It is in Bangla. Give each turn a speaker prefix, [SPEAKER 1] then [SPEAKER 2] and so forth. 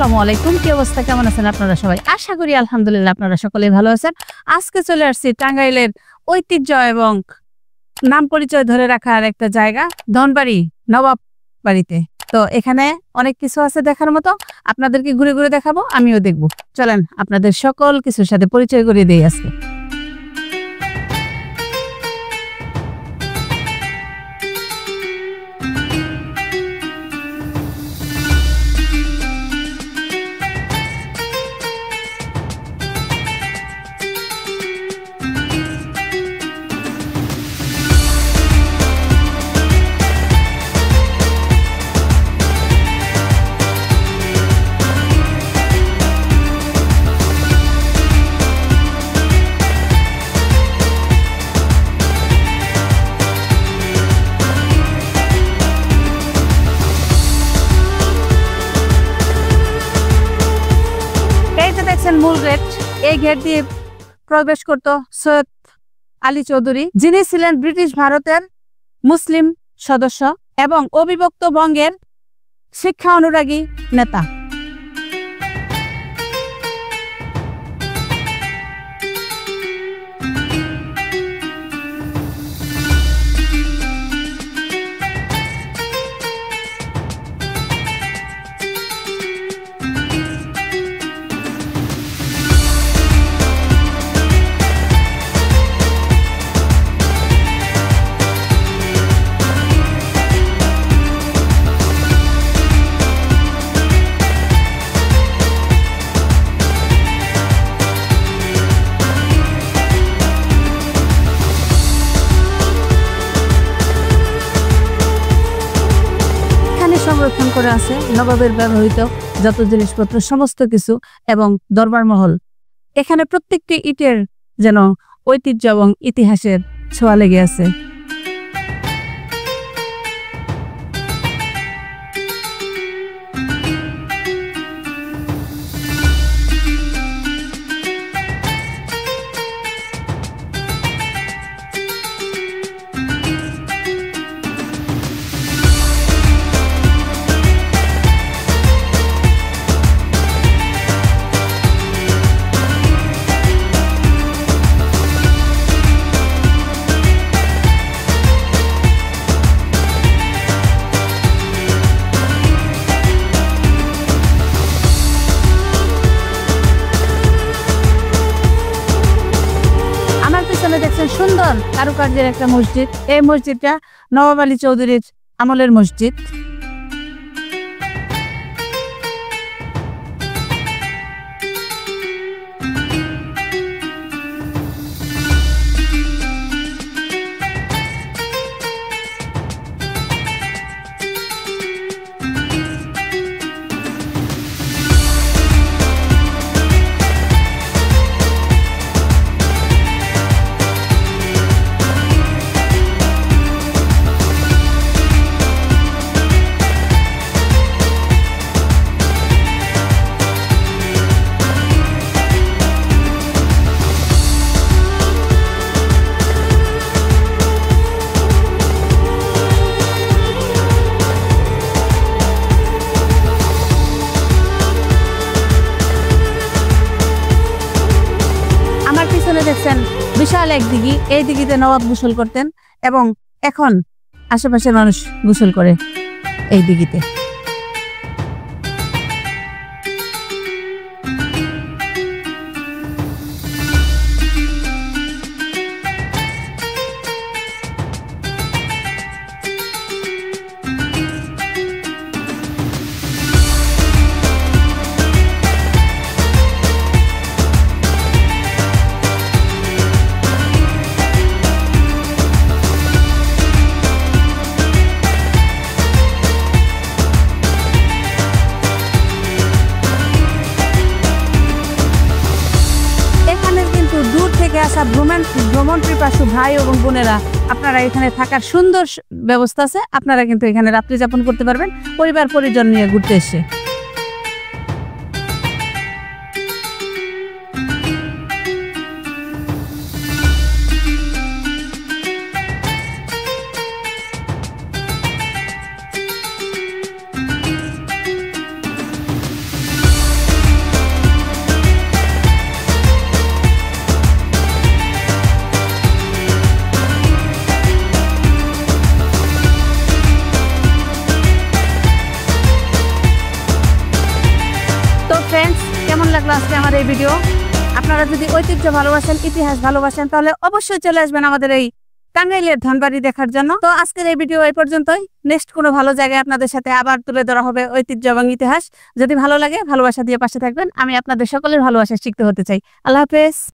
[SPEAKER 1] আসসালামু আলাইকুম, কি অবস্থা, কেমন আছেন আপনারা সবাই? আশা করি আলহামদুলিল্লাহ আপনারা সকলেই ভালো আছেন। আজকে চলে আসছি টাঙ্গাইলের ঐতিহ্য এবং নাম পরিচয় ধরে রাখার একটা জায়গা, ধনবাড়ি নবাব বাড়িতে। তো এখানে অনেক কিছু আছে দেখার মতো, আপনাদেরকে ঘুরে ঘুরে দেখাবো, আমিও দেখবো। চলেন আপনাদের সকল কিছুর সাথে পরিচয় করিয়ে দিই আজকে। মূল গেট, এই গেট দিয়ে প্রবেশ করত সৈয়দ আলী চৌধুরী, যিনি ছিলেন ব্রিটিশ ভারতের মুসলিম সদস্য এবং অবিভক্ত বঙ্গের শিক্ষা অনুরাগী নেতা। সংরক্ষণ করে আছে নবাবের ব্যবহৃত যত জিনিসপত্র, সমস্ত কিছু, এবং দরবার মহল। এখানে প্রত্যেকটি ইটের যেন ঐতিহ্য এবং ইতিহাসের ছোঁয়া লেগে আছে। দেখছেন সুন্দর কারুকার্যের একটা মসজিদ। এই মসজিদটা নবাব আলী চৌধুরীর আমলের মসজিদ। দেখছেন বিশাল এক দিঘি, এই দিঘিতে নবাব গোসল করতেন এবং এখন আশেপাশের মানুষ গোসল করে এই দিঘিতে। আসা ভ্রমণ পিপাসু ভাই এবং বোনেরা, আপনারা এখানে থাকার সুন্দর ব্যবস্থা আছে। আপনারা কিন্তু এখানে রাত্রি যাপন করতে পারবেন পরিবার পরিজন নিয়ে ঘুরতে এসে। আমার এই ভিডিও। আপনারা যদি ঐতিহ্য ভালোবাসেন, ইতিহাস ভালোবাসেন, তাহলে অবশ্যই চলে আসবেন আমাদের এই টাঙ্গাইলের ধনবাড়ি দেখার জন্য। তো আজকের এই ভিডিও এই পর্যন্তই। নেক্সট কোনো ভালো জায়গায় আপনাদের সাথে আবার তুলে ধরা হবে ঐতিহ্য এবং ইতিহাস। যদি ভালো লাগে, ভালোবাসা দিয়ে পাশে থাকবেন। আমি আপনাদের সকলের ভালোবাসা শিখতে হতে চাই। আল্লাহ হাফেজ।